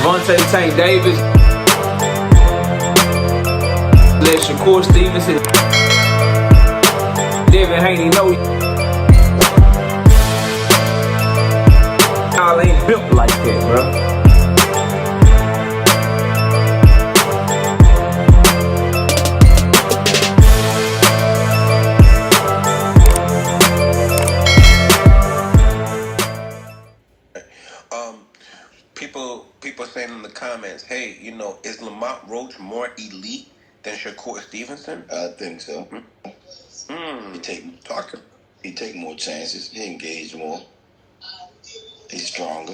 Gervonta, Tank Davis, let Shakur Stevenson, Devin Haney know y'all ain't built like that, bro. People saying in the comments, hey, you know, is Lamont Roach more elite than Shakur Stevenson? I think so. He take more chances. He engage more. He's stronger.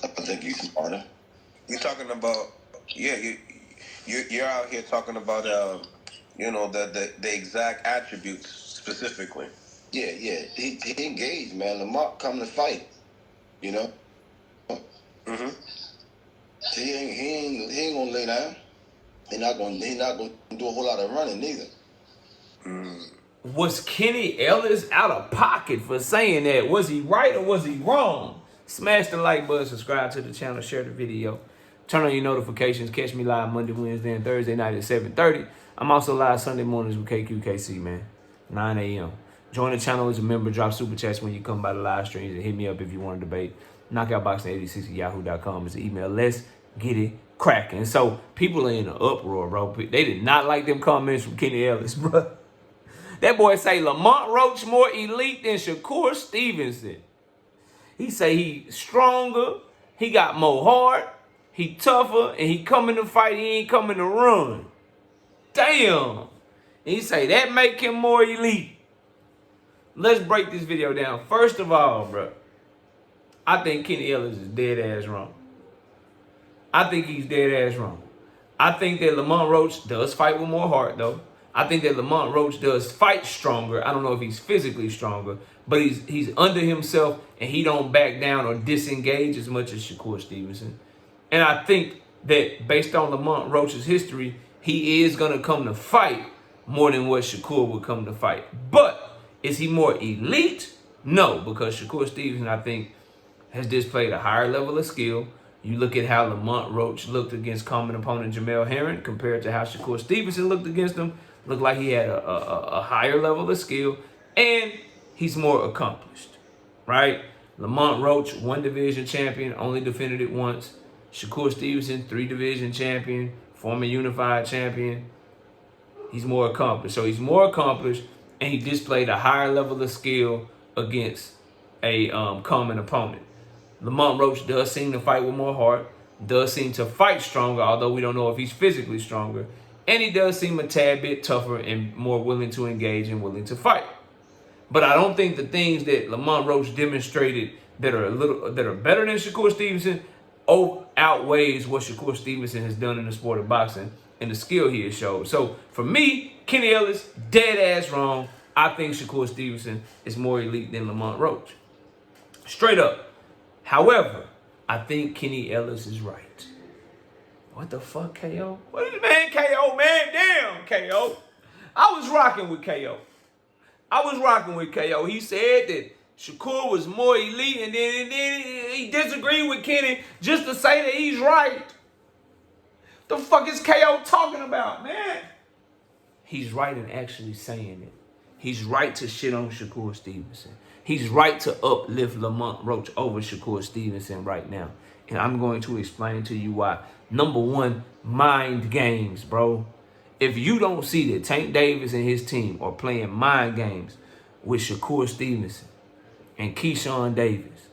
I think he's smarter. You're talking about, you're out here talking about, you know, the exact attributes specifically. Yeah. He engaged, man. Lamont come to fight. You know. He ain't gonna lay down. He not gonna do a whole lot of running neither. Was Kenny Ellis out of pocket for saying that? Was he right or was he wrong? Smash the like button, subscribe to the channel, share the video. Turn on your notifications. Catch me live Monday, Wednesday, and Thursday night at 7:30. I'm also live Sunday mornings with KQKC, man. 9 a.m. Join the channel as a member. Drop super chats when you come by the live streams. And hit me up if you want to debate. Knockoutboxing86@yahoo.com is the email. Let's get it cracking. So people are in an uproar, bro. They did not like them comments from Kenny Ellis, bro. That boy say Lamont Roach more elite than Shakur Stevenson. He say he stronger, he got more heart, he tougher, and he coming to fight, he ain't coming to run. Damn. And he say that make him more elite. Let's break this video down. First of all, bro, I think Kenny Ellis is dead ass wrong. I think he's dead ass wrong. I think that Lamont Roach does fight with more heart, though. I think that Lamont Roach does fight stronger. I don't know if he's physically stronger, but he's under himself and he don't back down or disengage as much as Shakur Stevenson. And I think that based on Lamont Roach's history, he is going to come to fight more than what Shakur would come to fight. But is he more elite? No, because Shakur Stevenson, I think, has displayed a higher level of skill. You look at how Lamont Roach looked against common opponent Jamel Herring compared to how Shakur Stevenson looked against him. Looked like he had a higher level of skill, and he's more accomplished, right? Lamont Roach, 1 division champion, only defended it once. Shakur Stevenson, 3 division champion, former unified champion. He's more accomplished. So he's more accomplished, and he displayed a higher level of skill against a common opponent. Lamont Roach does seem to fight with more heart, does seem to fight stronger, although we don't know if he's physically stronger. And he does seem a tad bit tougher and more willing to engage and willing to fight. But I don't think the things that Lamont Roach demonstrated that are better than Shakur Stevenson outweighs what Shakur Stevenson has done in the sport of boxing and the skill he has showed. So for me, Kenny Ellis, dead ass wrong. I think Shakur Stevenson is more elite than Lamont Roach. Straight up. However, I think Kenny Ellis is right. What the fuck, KO? What is man, KO, man? Damn, KO. I was rocking with KO. He said that Shakur was more elite, and then he disagreed with Kenny just to say that he's right. The fuck is KO talking about, man? He's right in actually saying it. He's right to shit on Shakur Stevenson. He's right to uplift Lamont Roach over Shakur Stevenson right now. And I'm going to explain to you why. Number one, mind games, bro. If you don't see that Tank Davis and his team are playing mind games with Shakur Stevenson and Keyshawn Davis,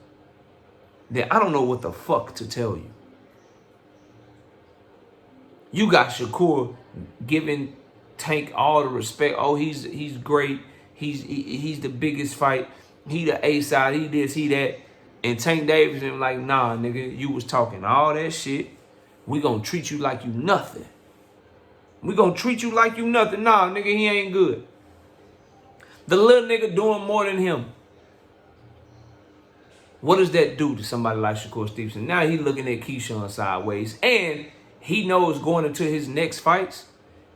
then I don't know what the fuck to tell you. You got Shakur giving Tank all the respect. Oh, he's great. He's the biggest fight. He the A-side. He this, he that. And Tank Davis and like, nah, nigga, you was talking all that shit. We gonna treat you like you nothing. We gonna treat you like you nothing. Nah, nigga, he ain't good. The little nigga doing more than him. What does that do to somebody like Shakur Stevenson? Now he looking at Keyshawn sideways. And he knows going into his next fights,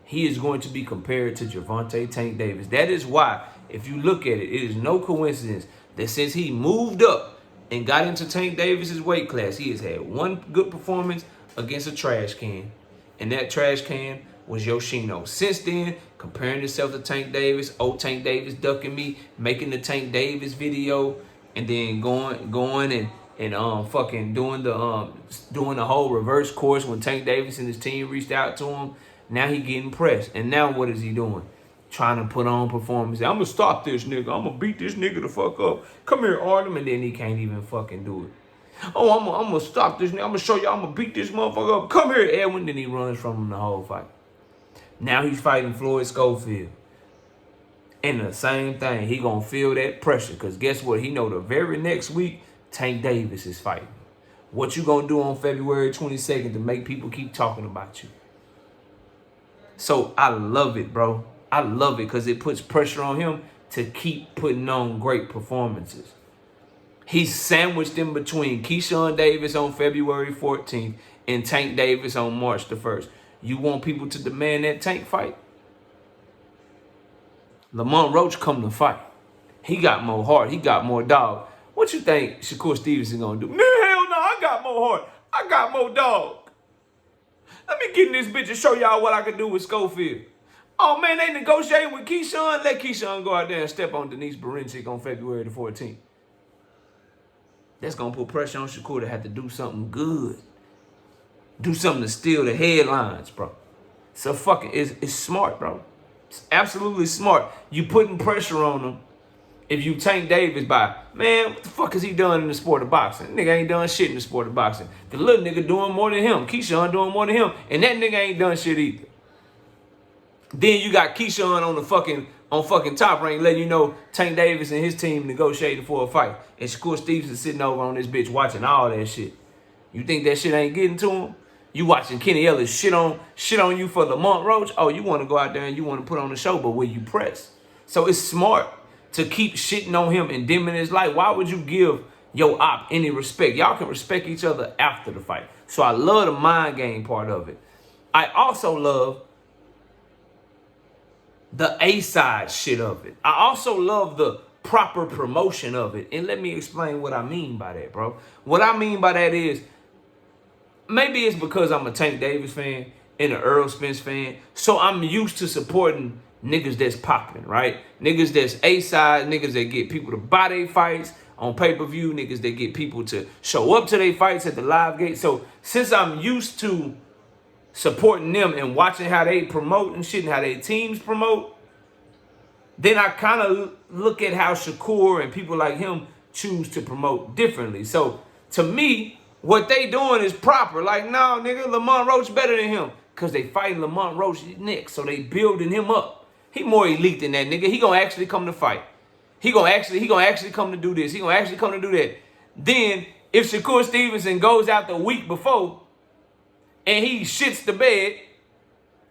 he is going to be compared to Gervonta Tank Davis. That is why, if you look at it, it is no coincidence that since he moved up and got into Tank Davis's weight class, he has had one good performance against a trash can. And that trash can was Yoshino. Since then, comparing himself to Tank Davis, Tank Davis ducking me, making the Tank Davis video, and then going and fucking doing the whole reverse course when Tank Davis and his team reached out to him. Now he getting pressed. And now what is he doing? Trying to put on performance. I'm gonna stop this nigga. I'm gonna beat this nigga the fuck up. Come here, Artem, and then he can't even fucking do it. Oh, I'm gonna stop this nigga. I'm gonna show you. I'm gonna beat this motherfucker up. Come here, Edwin. Then he runs from him the whole fight. Now he's fighting Floyd Schofield. And the same thing, he gonna feel that pressure. Because guess what? He know the very next week, Tank Davis is fighting. What you gonna do on February 22nd to make people keep talking about you? So I love it, bro. I love it because it puts pressure on him to keep putting on great performances. He's sandwiched in between Keyshawn Davis on February 14th and Tank Davis on March the 1st. You want people to demand that Tank fight? Lamont Roach come to fight. He got more heart. He got more dog. What you think Shakur Stevenson gonna do? Hell no, I got more heart. I got more dog. Let me get in this bitch and show y'all what I can do with Schofield. Oh, man, they negotiating with Keyshawn. Let Keyshawn go out there and step on Denise Berincic on February the 14th. That's going to put pressure on Shakur to have to do something good. Do something to steal the headlines, bro. So fucking, it's smart, bro. It's absolutely smart. You putting pressure on him. If you Tank Davis by, man, what the fuck has he done in the sport of boxing? Nigga ain't done shit in the sport of boxing. The little nigga doing more than him. Keyshawn doing more than him. And that nigga ain't done shit either. Then you got Keyshawn on fucking Top Rank letting you know Tank Davis and his team negotiating for a fight. And Shakur Stevenson sitting over on this bitch watching all that shit. You think that shit ain't getting to him? You watching Kenny Ellis shit on you for Lamont Roach? Oh, you want to go out there and you want to put on the show, but will you press? So it's smart to keep shitting on him and dimming his light. Why would you give your op any respect? Y'all can respect each other after the fight. So I love the mind game part of it. I also love the A-side shit of it. I also love the proper promotion of it. And let me explain what I mean by that, bro. What I mean by that is, maybe it's because I'm a Tank Davis fan and an Earl Spence fan, so I'm used to supporting niggas that's popping, right? Niggas that's A-side, niggas that get people to buy their fights on pay-per-view, niggas that get people to show up to their fights at the live gate. So since I'm used to supporting them and watching how they promote and shit and how their teams promote, then I kind of look at how Shakur and people like him choose to promote differently. So to me, what they doing is proper. Like, no, nigga, Lamont Roach better than him. Because they fighting Lamont Roach next. So they building him up. He more elite than that nigga. He gonna actually come to fight. He gonna actually come to do this. He gonna actually come to do that. Then, if Shakur Stevenson goes out the week before and he shits the bed,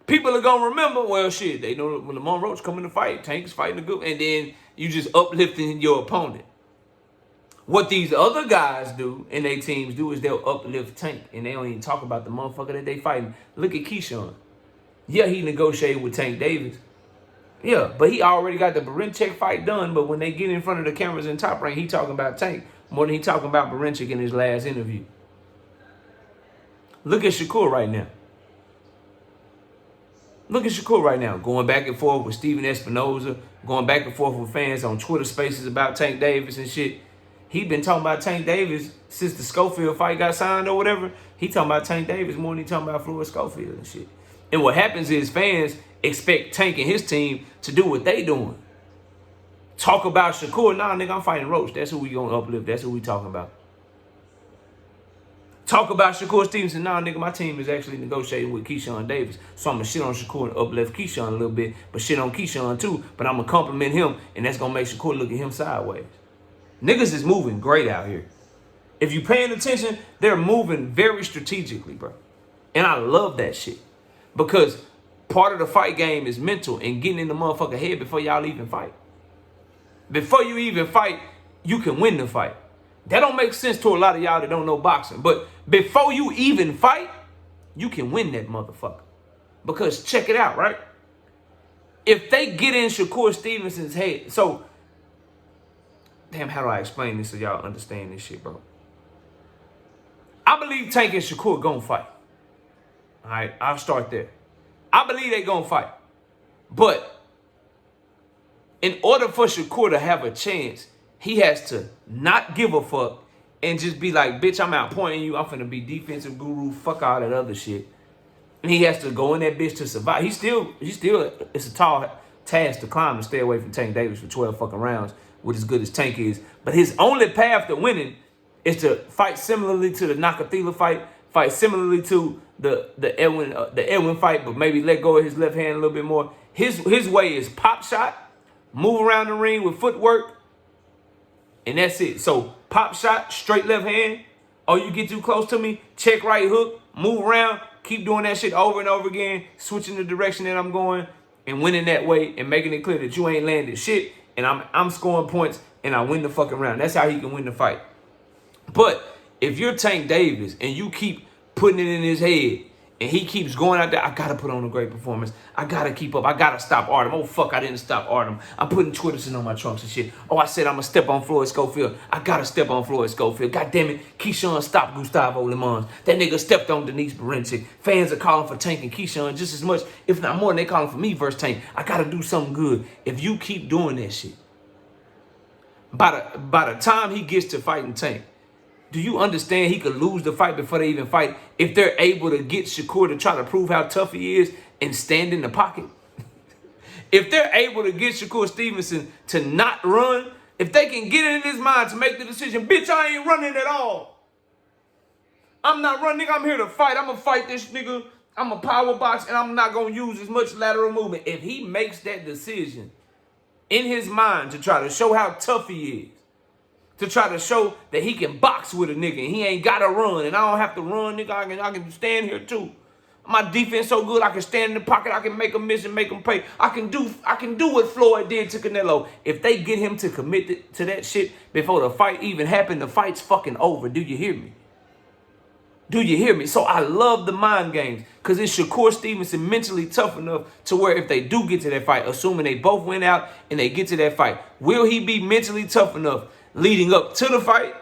people are gonna remember, well, shit, they know when Lamont Roach coming to fight, Tank's fighting the good, and then you just uplifting your opponent. What these other guys do and their teams do is they'll uplift Tank and they don't even talk about the motherfucker that they fighting. Look at Keyshawn. Yeah, he negotiated with Tank Davis. Yeah, but he already got the Berincic fight done, but when they get in front of the cameras in Top Rank, he talking about Tank more than he talking about Berincic in his last interview. Look at Shakur right now. Look at Shakur right now, going back and forth with Steven Espinoza, going back and forth with fans on Twitter Spaces about Tank Davis and shit. He been talking about Tank Davis since the Schofield fight got signed or whatever. He talking about Tank Davis more than he talking about Floyd Schofield and shit. And what happens is fans expect Tank and his team to do what they doing. Talk about Shakur. Nah, nigga, I'm fighting Roach. That's who we gonna uplift. That's who we talking about. Talk about Shakur Stevenson. Nah, nigga, my team is actually negotiating with Keyshawn Davis. So I'm gonna shit on Shakur and uplift Keyshawn a little bit, but shit on Keyshawn too. But I'm gonna compliment him, and that's gonna make Shakur look at him sideways. Niggas is moving great out here. If you paying attention, they're moving very strategically, bro. And I love that shit. Because part of the fight game is mental and getting in the motherfucker head before y'all even fight. Before you even fight, you can win the fight. That don't make sense to a lot of y'all that don't know boxing. But before you even fight, you can win that motherfucker. Because check it out, right? If they get in Shakur Stevenson's head, so damn, how do I explain this so y'all understand this shit, bro? I believe Tank and Shakur gonna fight. All right, I'll start there. I believe they gonna fight. But in order for Shakur to have a chance, he has to not give a fuck and just be like, bitch, I'm outpointing you. I'm finna be defensive guru. Fuck all that other shit. And he has to go in that bitch to survive. He's still, it's a tall task to climb to stay away from Tank Davis for 12 fucking rounds with as good as Tank is. But his only path to winning is to fight similarly to the Nakathila fight similarly to the Edwin fight, but maybe let go of his left hand a little bit more. His way is pop shot, move around the ring with footwork, and that's it. So pop shot, straight left hand. Oh, you get too close to me, check right hook, move around, keep doing that shit over and over again, switching the direction that I'm going and winning that way and making it clear that you ain't landed shit and I'm scoring points and I win the fucking round. That's how he can win the fight. But if you're Tank Davis and you keep putting it in his head and he keeps going out there, I got to put on a great performance. I got to keep up. I got to stop Artem. Oh, fuck, I didn't stop Artem. I'm putting Twitters on my trunks and shit. Oh, I said I'm going to step on Floyd Schofield. I got to step on Floyd Schofield. God damn it, Keyshawn stopped Gustavo Limons. That nigga stepped on Denise Berencic. Fans are calling for Tank and Keyshawn just as much, if not more, than they calling for me versus Tank. I got to do something good. If you keep doing that shit, by the time he gets to fighting Tank, do you understand he could lose the fight before they even fight if they're able to get Shakur to try to prove how tough he is and stand in the pocket? If they're able to get Shakur Stevenson to not run, if they can get it in his mind to make the decision, bitch, I ain't running at all. I'm not running, nigga. I'm here to fight. I'm going to fight this nigga. I'm a power box, and I'm not going to use as much lateral movement. If he makes that decision in his mind to try to show how tough he is, to try to show that he can box with a nigga and he ain't got to run and I don't have to run, nigga. I can stand here too. My defense so good I can stand in the pocket. I can make him miss and make him pay. I can do what Floyd did to Canelo. If they get him to commit to that shit before the fight even happened, the fight's fucking over. Do you hear me? Do you hear me? So I love the mind games because is Shakur Stevenson mentally tough enough to where if they do get to that fight, assuming they both went out and they get to that fight, will he be mentally tough enough leading up to the fight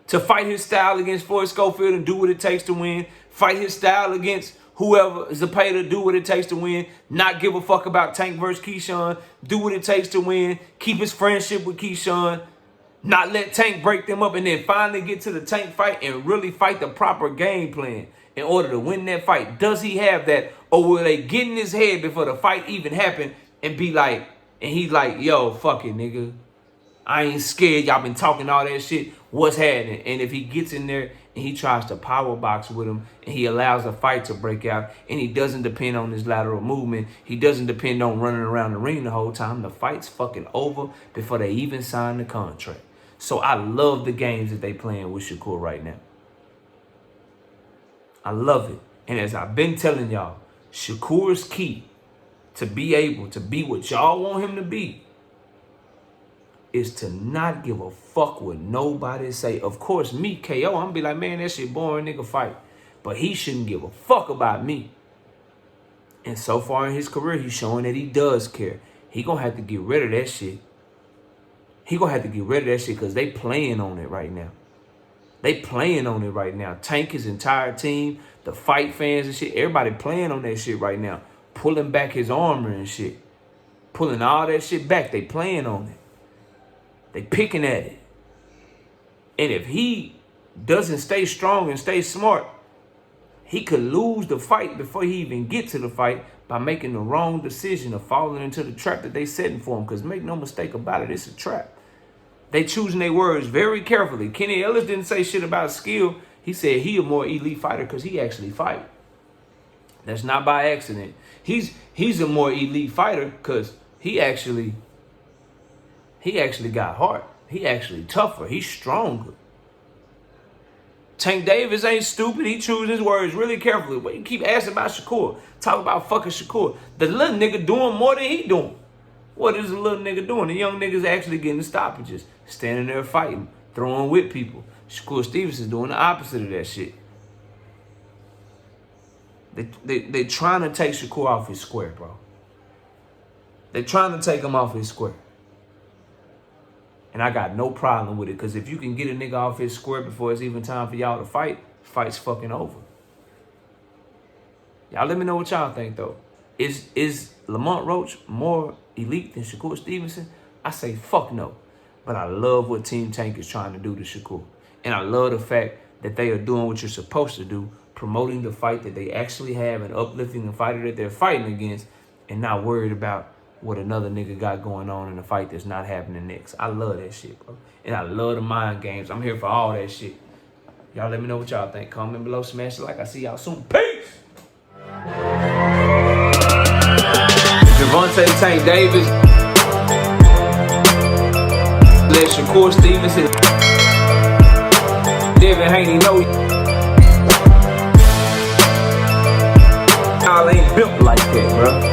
to fight his style against Floyd Schofield and do what it takes to win, fight his style against whoever, Zepeda, do what it takes to win, not give a fuck about Tank versus Keyshawn, do what it takes to win, keep his friendship with Keyshawn, not let Tank break them up, and then finally get to the Tank fight and really fight the proper game plan in order to win that fight? Does he have that, or will they get in his head before the fight even happened and be like, and he's like, yo, fuck it, nigga. I ain't scared. Y'all been talking all that shit. What's happening? And if he gets in there and he tries to power box with him and he allows a fight to break out and he doesn't depend on his lateral movement, he doesn't depend on running around the ring the whole time, the fight's fucking over before they even sign the contract. So I love the games that they playing with Shakur right now. I love it. And as I've been telling y'all, Shakur's key to be able to be what y'all want him to be is to not give a fuck what nobody say. Of course, me, KO, I'm gonna be like, man, that shit boring, nigga, fight. But he shouldn't give a fuck about me. And so far in his career, he's showing that he does care. He gonna have to get rid of that shit. He gonna have to get rid of that shit because they playing on it right now. They playing on it right now. Tank, his entire team, the fight fans and shit, everybody playing on that shit right now. Pulling back his armor and shit. Pulling all that shit back. They playing on it. They picking at it. And if he doesn't stay strong and stay smart, he could lose the fight before he even get to the fight by making the wrong decision of falling into the trap that they setting for him. Because make no mistake about it, it's a trap. They choosing their words very carefully. Kenny Ellis didn't say shit about skill. He said he a more elite fighter because he actually fight. That's not by accident. He's a more elite fighter because he actually got heart. He actually tougher. He's stronger. Tank Davis ain't stupid. He chooses his words really carefully. But you keep asking about Shakur. Talk about fucking Shakur. The little nigga doing more than he doing. What is the little nigga doing? The young nigga's actually getting the stoppages. Standing there fighting. Throwing with people. Shakur Stevenson's doing the opposite of that shit. They trying to take Shakur off his square, bro. They trying to take him off his square. And I got no problem with it, because if you can get a nigga off his square before it's even time for y'all to fight, fight's fucking over. Y'all let me know what y'all think, though. Is Lamont Roach more elite than Shakur Stevenson? I say fuck no. But I love what Team Tank is trying to do to Shakur. And I love the fact that they are doing what you're supposed to do, promoting the fight that they actually have and uplifting the fighter that they're fighting against, and not worried about what another nigga got going on in a fight that's not happening next. I love that shit, bro. And I love the mind games. I'm here for all that shit. Y'all let me know what y'all think. Comment below, smash the like. I see y'all soon. Peace! Gervonta Tank Davis. Let Shakur Stevenson. Devin Haney know y'all ain't built like that, bro.